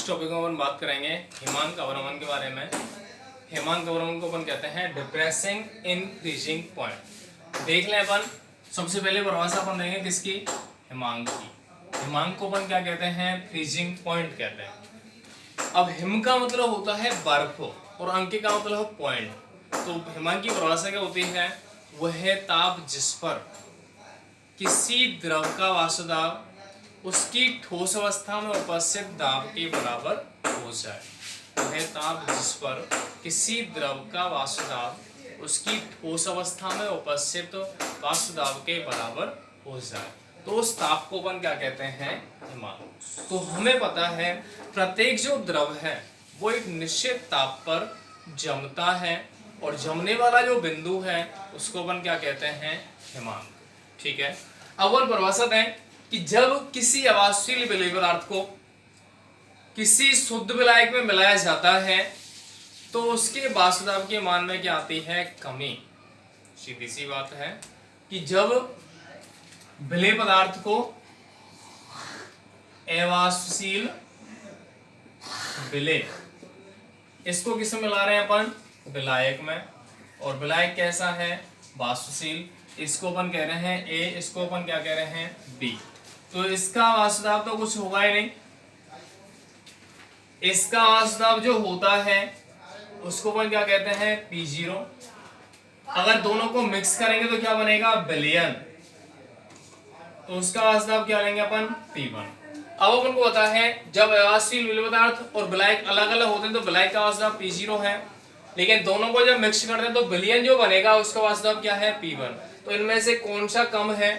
इस टॉपिक में अपन बात करेंगे हिमांक अवनमन के बारे में। हिमांक अवनमन को अपन कहते हैं डिप्रेसिंग इन फ्रीजिंग पॉइंट। देख लें अपन, सबसे पहले परिभाषा अपन देंगे किसकी, हिमांक की। हिमांक को अपन क्या कहते हैं, फ्रीजिंग पॉइंट कहते हैं। अब हिम का मतलब होता है बर्फ और अंक का मतलब है पॉइंट। तो हिमांक की परिभाषा क्या होती है, वह ताप जिस पर किसी द्रव का वाष्प दाब उसकी ठोस अवस्था में उपस्थित दाब के बराबर हो जाए। वह ताप जिस पर किसी द्रव का वाष्प दाब उसकी ठोस अवस्था में उपस्थित वाष्प दाब के बराबर हो जाए, तो उस ताप को अपन क्या कहते हैं, हिमांक। तो हमें पता है प्रत्येक जो द्रव है वो एक निश्चित ताप पर जमता है और जमने वाला जो बिंदु है उसको अपन क्या कहते हैं, हिमांक। ठीक है। अब अपन परिभाषा दें कि जब किसी अवाष्पशील विलेय पदार्थ को किसी शुद्ध विलायक में मिलाया जाता है तो उसके वाष्प दाब के मान में क्या आती है, कमी। सीधी सी बात है कि जब विलेय पदार्थ को अवाष्पशील विलेय, इसको किसमें मिला रहे हैं अपन, विलायक में, और विलायक कैसा है, वाष्पशील। इसको अपन कह रहे हैं ए, इसको अपन क्या कह रहे हैं, बी। तो इसका वाष्प दाब तो कुछ होगा ही नहीं। इसका वाष्प दाब जो होता है उसको अपन क्या कहते हैं, P0। अगर दोनों को मिक्स करेंगे तो क्या बनेगा, विलयन। तो उसका वाष्प दाब क्या लेंगे अपन, P1। अब अपन को पता है जब अवाष्पशील विलेय पदार्थ और विलायक अलग अलग होते हैं तो विलायक का वाष्प दाब P0 है, लेकिन दोनों को जब मिक्स करते हैं तो विलयन जो बनेगा उसका वाष्प दाब क्या है, P1। तो इनमें से कौन सा कम है,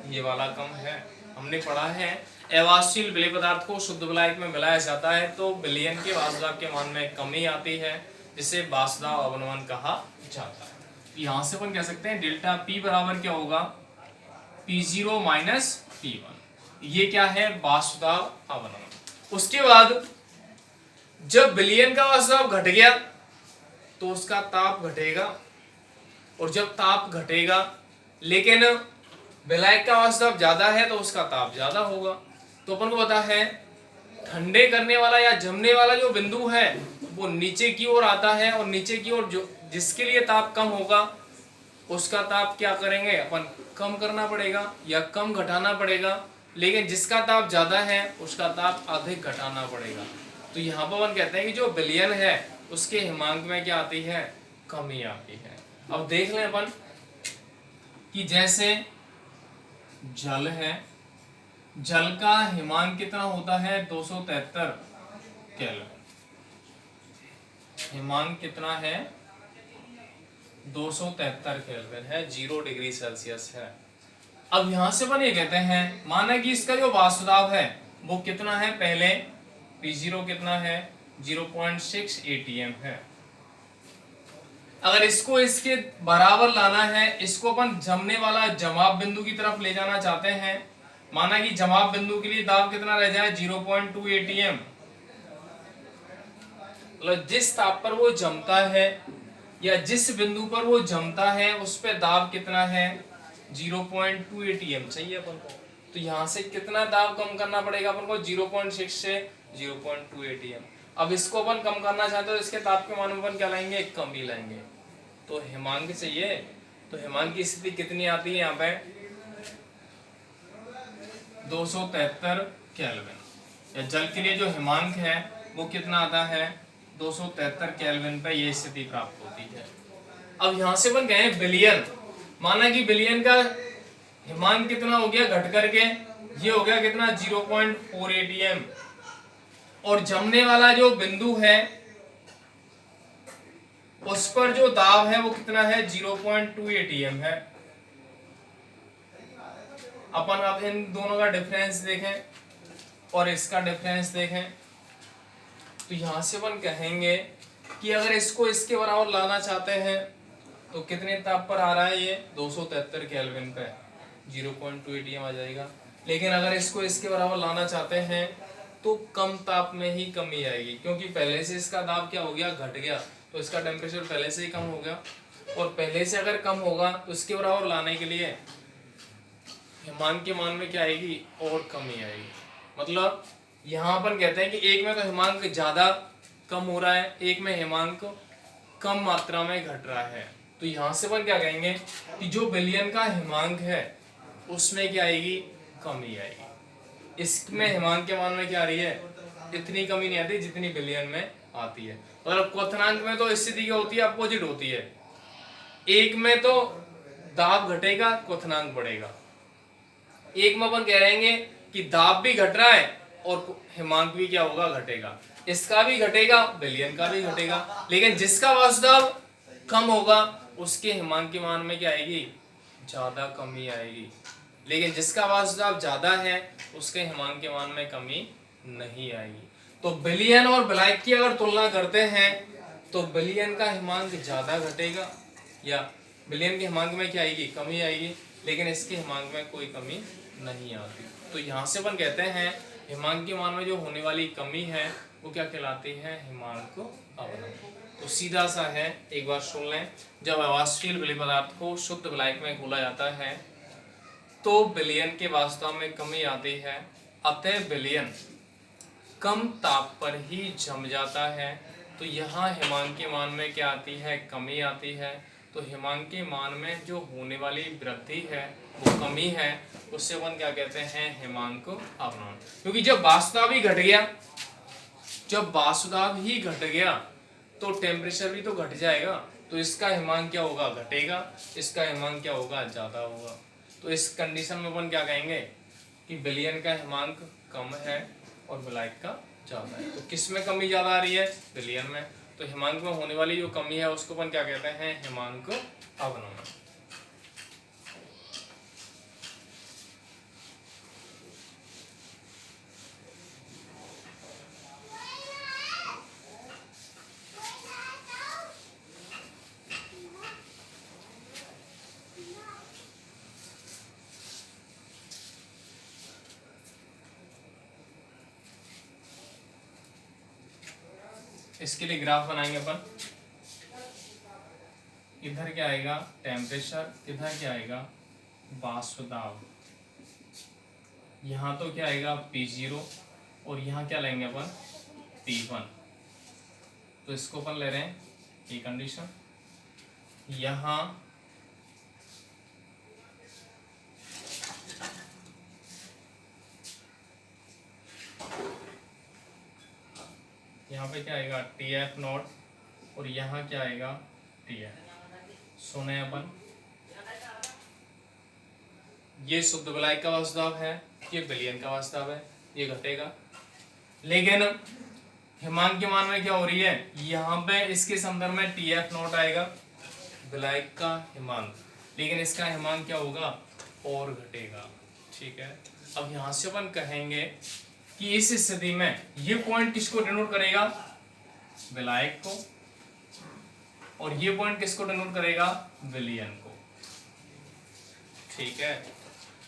ये वाला कम है। हमने पढ़ा है अवाष्पशील विलेय पदार्थ को शुद्ध विलायक में मिलाया जाता है तो विलयन के वाष्प दाब के मान में कमी आती है, जिसे वाष्प दाब अवनमन कहा जाता है। यहां से अपन कह सकते हैं डेल्टा P बराबर क्या होगा, P0 माइनस P1। ये क्या है, वाष्प दाब अवनमन। उसके बाद जब विलयन का वाष्प दाब घट गया तो उसका ताप घटेगा, और जब ताप घटेगा लेकिन विलायक का वाष्प दाब ज्यादा है तो उसका ताप ज्यादा होगा। तो अपन को पता है ठंडे करने वाला या जमने वाला जो बिंदु है वो नीचे की ओर आता है, और नीचे की ओर जो जिसके लिए ताप कम होगा उसका ताप क्या करेंगे, अपन कम करना पड़ेगा या कम घटाना पड़ेगा, लेकिन जिसका ताप ज्यादा है उसका ताप अधिक घटाना पड़ेगा। तो यहाँ पर अपन कहते हैं कि जो विलयन है उसके हिमांक में क्या आती है, कमी आती है। अब देख लें अपन कि जैसे जल है, जल का हिमांक कितना होता है, 273 केल्विन। हिमांक कितना है, 273 केल्विन है, 0 डिग्री सेल्सियस है। अब यहां से अपन ये कहते हैं, माना कि इसका जो वाष्प दाब है वो कितना है, पहले P0 कितना है, 0.6 atm है। अगर इसको इसके बराबर लाना है, इसको अपन जमने वाला जमाव बिंदु की तरफ ले जाना चाहते हैं, माना कि जमाव बिंदु के लिए दाब कितना रह जाए, 0.2 atm। मतलब जिस ताप पर वो जमता है या जिस बिंदु पर वो जमता है उस पे दाब कितना है, 0.2 atm चाहिए अपन को। तो यहां से कितना दाब कम करना पड़ेगा अपन को, 0.6 से 0.2 atm। अब इसको अपन कम करना चाहते हो, इसके ताप के मान में अपन क्या लाएंगे, कम ही लाएंगे। तो हिमांक चाहिए, तो हिमांक की स्थिति कितनी आती है यहाँ पे, 273 केल्विन। या जल के लिए जो हिमांक है वो कितना आता है, 273 केल्विन पे ये स्थिति प्राप्त होती है। अब यहां से अपन गए विलयन, माना कि विलयन का हिमांक कितना हो गया, घट करके ये हो गया कितना, 0.4 atm, और जमने वाला जो बिंदु है उस पर जो दाब है वो कितना है, 0.2 atm है। अपन अब इन दोनों का डिफरेंस देखें और इसका डिफरेंस देखें, तो यहां से अपन कहेंगे कि अगर इसको इसके बराबर लाना चाहते हैं तो कितने ताप पर आ रहा है, ये 273 केल्विन पे 0.2 atm आ जाएगा। लेकिन अगर इसको इसके बराबर लाना चाहते हैं तो कम ताप में ही कमी आएगी, क्योंकि पहले से इसका दाब क्या हो गया, घट गया, तो इसका टेम्परेचर पहले से ही कम हो गया, और पहले से अगर कम होगा तो इसके बराबर लाने के लिए हिमांक के मान में क्या आएगी, और कमी आएगी। मतलब यहाँ अपन कहते हैं कि एक में तो हिमांक ज्यादा कम हो रहा है, एक में हिमांक कम मात्रा में घट रहा है। तो यहाँ से अपन क्या कहेंगे कि जो विलयन का हिमांक है उसमें क्या आएगी, कमी आएगी। इसमें हिमांक के मान में क्या आ रही है, इतनी कमी नहीं आती जितनी विलयन में आती है। और क्वथनांक में तो स्थिति क्या होती है, अपोजिट होती है। एक में तो दाब घटेगा, क्वथनांक बढ़ेगा। एक में अपन कह रहेंगे कि दाब भी घट रहा है और हिमांक भी क्या होगा, घटेगा। इसका भी घटेगा, विलयन का भी घटेगा, लेकिन जिसका वास्तव कम होगा उसके हिमांक के मान में क्या आएगी, ज्यादा कमी आएगी। लेकिन जिसका वास्तव ज्यादा है उसके हिमांक के मान में कमी नहीं आएगी। तो विलयन और विलायक की अगर तुलना करते हैं तो विलयन का हिमांक ज्यादा घटेगा, या विलयन के हिमांक में क्या आएगी, कमी आएगी, लेकिन इसके हिमांक में कोई कमी नहीं आती। तो यहाँ से अपन कहते हैं हिमांक के मान में जो होने वाली कमी है वो क्या कहलाती है, हिमांक अवनमन। तो सीधा सा है, एक बार सुन लें। जब अवाष्पशील विलय पदार्थ को शुद्ध विलायक में घोला जाता है तो विलयन के वास्तव में कमी आती है, अतः विलयन कम ताप पर ही जम जाता है। तो यहाँ हिमांक के मान में क्या आती है, कमी आती है। तो हिमांक के मान में जो होने वाली वृद्धि है वो कमी है, उससे अपन क्या कहते हैं, हिमांक अवनमन। क्योंकि जब वास्तव ही घट गया, जब वास्तव ही घट गया तो टेम्परेचर भी तो घट जाएगा, तो इसका हिमांक क्या होगा, घटेगा, इसका हिमांक क्या होगा, ज्यादा होगा। तो इस कंडीशन में अपन क्या कहेंगे कि विलयन का हिमांक कम है और विलायक का ज्यादा है। तो किस में कमी ज्यादा आ रही है, विलयन में। तो हिमांक में होने वाली जो कमी है उसको अपन क्या कहते हैं, हिमांक अवनमन। इसके लिए ग्राफ बनाएंगे अपन। इधर क्या आएगा, टेम्परेचर, इधर क्या आएगा, वाष्प दाब। यहाँ तो क्या आएगा, P0, और यहाँ क्या लेंगे अपन, P1। तो इसको अपन ले रहे हैं ये कंडीशन। यहाँ पे क्या आएगा, TF नॉट, और यहाँ क्या आएगा, TF। सुने अपन, ये शुद्ध विलायक का वास्तव है, ये विलयन का वास्तव है, ये घटेगा। लेकिन हिमांक के मान में क्या हो रही है, यहाँ पे इसके संदर्भ में TF नॉट आएगा, विलायक का हिमांक, लेकिन इसका हिमांक क्या होगा, और घटेगा। ठीक है, अब यहाँ से अपन कहेंगे कि इस स्थिति में ये पॉइंट किसको डिनोट करेगा, विलायक को, और ये पॉइंट किसको डिनोट करेगा, विलयन को। ठीक है,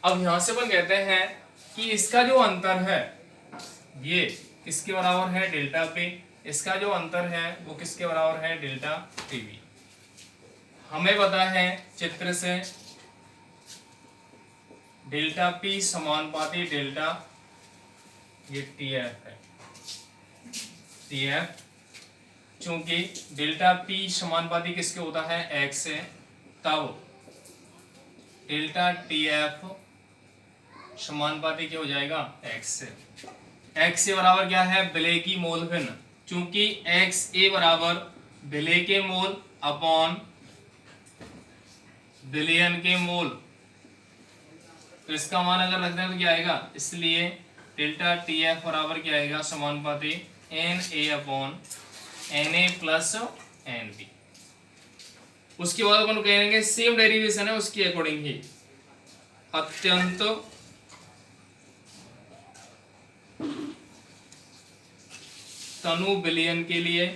अब यहां से अपन कहते हैं कि इसका जो अंतर है ये किसके बराबर है, डेल्टा पी। इसका जो अंतर है वो किसके बराबर है, डेल्टा टीवी। हमें पता है चित्र से डेल्टा पी समानुपाती डेल्टा, ये टीएफ है, टीएफ, चूंकि डेल्टा पी समानुपाती किसके होता है, एक्स से, तब डेल्टा टीएफ समानुपाती क्या हो जाएगा, एक्स से। एक्स से बराबर क्या है, विलय की मोल भिन्न, चूंकि एक्स ए बराबर विलय के मोल अपॉन विलयन के मोल, तो इसका मान अगर रखते हैं तो क्या आएगा, इसलिए डेल्टा टीएफ बराबर क्या आएगा, समानुपाती N A upon N A plus N B. उसके बाद अपन कहेंगे सेम डेरिवेशन है उसके अकॉर्डिंग ही, अत्यंत तनु विलयन के लिए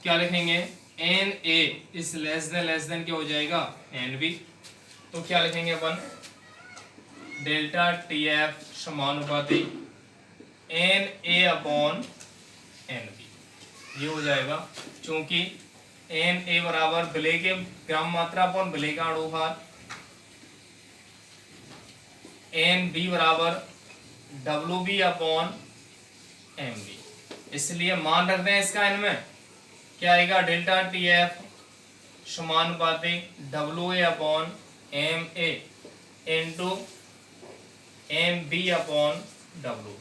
क्या लिखेंगे, N A is less than क्या हो जाएगा, एन बी। तो क्या लिखेंगे अपन, डेल्टा टी एफ समानुपाती N A upon N B, ये हो जाएगा। चूंकि एन ए बराबर विलय के ग्राम मात्रा अपॉन विलय का अणुभार, एन बी बराबर W B upon M B. इसलिए मान रखते हैं इसका, इनमें क्या आएगा, डेल्टा टी एफ समानुपाती W A upon M A into M B upon W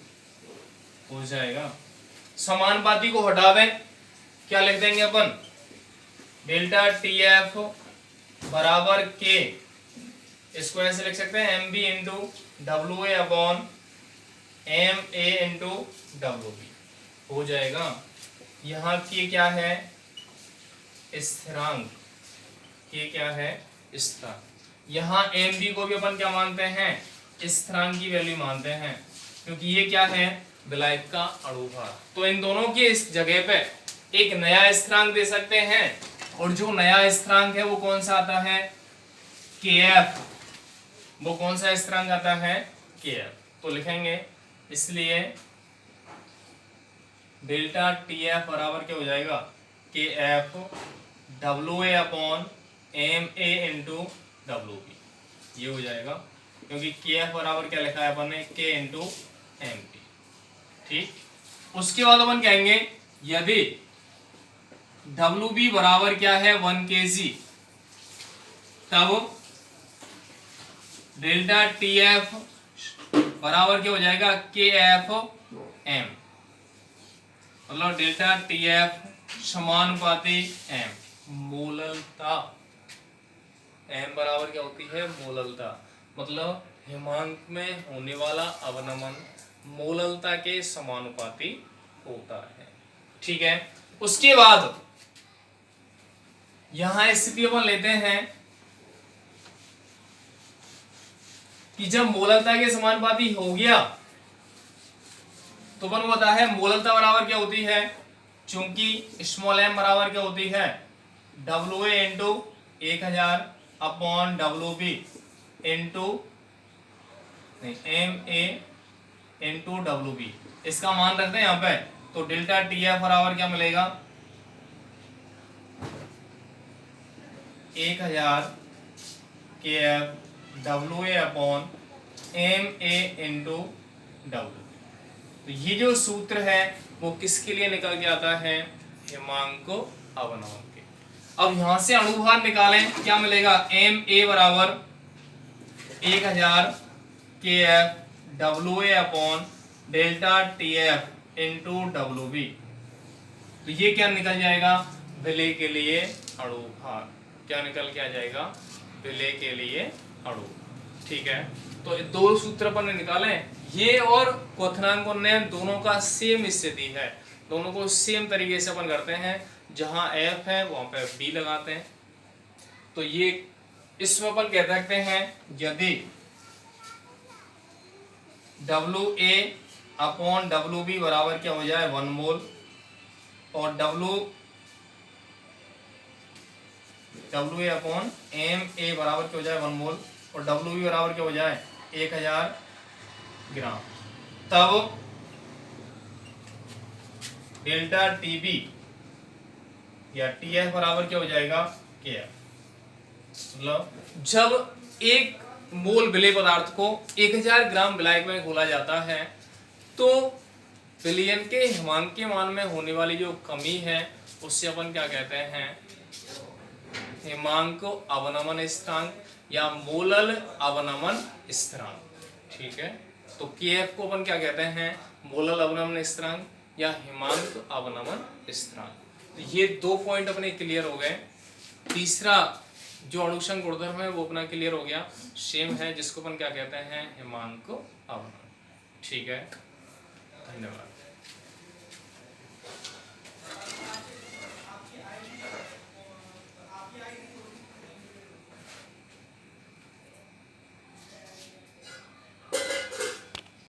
हो जाएगा। समानुपाती को हटा दें, क्या लिख देंगे अपन, डेल्टा टी एफ बराबर के, इसको ऐसे लिख सकते हैं M B into W A upon M A into W B हो जाएगा। यहाँ के क्या है, स्थिरांक, के क्या है, स्थिरांक। यहाँ एम बी को भी अपन क्या मानते हैं, स्थिरांक की वैल्यू मानते हैं, क्योंकि ये क्या है, विलायक का अणुभार। तो इन दोनों की इस जगह पे एक नया स्थिरांक दे सकते हैं, और जो नया स्थिरांक है वो कौन सा आता है, के एफ। वो कौन सा स्थिरांक आता है, के एफ। तो लिखेंगे, इसलिए डेल्टा टी एफ बराबर क्या हो जाएगा, K F W A upon M A into W B, ये हो जाएगा, क्योंकि के एफ बराबर क्या लिखा है अपन ने, के इंटू एम पी। ठीक, उसके बाद अपन कहेंगे यदि डब्ल्यू बी बराबर क्या है, 1 kg, तब डेल्टा टी एफ बराबर क्या हो जाएगा, के एफ एम, मतलब डेल्टा टी एफ समानुपाती एम, मोललता। एम बराबर क्या होती है, मोललता, मतलब हिमांक में होने वाला अवनमन मोललता के समानुपाती होता है। ठीक है, उसके बाद यहां स्थिति अपन लेते हैं कि जब मोललता के समानुपाती हो गया तो अपन को पता है मोललता बराबर क्या होती है, चूंकि स्मॉल एम बराबर क्या होती है, W A into 1000 upon W B into M A into W B. इसका मान रखते हैं यहाँ पे, तो डेल्टा टी एफ बराबर क्या मिलेगा, 1000 K F W A upon M A into W. तो ये जो सूत्र है वो किसके लिए निकल के आता है, हिमांक अवनमन के। अब यहां से अणुभार निकालें, क्या मिलेगा, एम ए बराबर 1000 K F W A upon delta T F into W B. तो ये क्या निकल जाएगा, विलय के लिए अणुभार। क्या निकल के आ जाएगा, विलय के लिए अणु। ठीक है, तो दो सूत्र अपन ने निकाले, ये और क्वथनांक उन्नयन दोनों का सेम स्थिति है, दोनों को सेम तरीके से अपन करते हैं, जहां एफ है वहां पे बी लगाते हैं। तो ये इसमें अपन कह सकते हैं यदि W A upon W B बराबर क्या हो जाए, 1 मोल, और W A upon M A बराबर क्या हो जाए, 1 मोल, और डब्ल्यू बी बराबर क्या हो जाए, 1000 ग्राम, तब डेल्टा टी बी या टी एफ बराबर क्या हो जाएगा, के एफ। मतलब जब एक मोल विलेय पदार्थ को 1000 ग्राम विलायक में घोला जाता है तो विलयन के हिमांक के मान में होने वाली जो कमी है उससे अपन क्या कहते हैं, हिमांक अवनमन स्थिरांक या मोलल अवनमन स्थिरांक। ठीक है, तो के एफ को अपन क्या कहते हैं, मोलल अवनमन स्थिरांक या हिमांक अवनमन स्थिरांक। तो ये 2 पॉइंट अपने क्लियर हो गए। तीसरा जो अणुशंक गुणधर्म है वो अपना क्लियर हो गया, सेम है, जिसको अपन क्या कहते हैं, हिमांक अवनमन। ठीक है, धन्यवाद।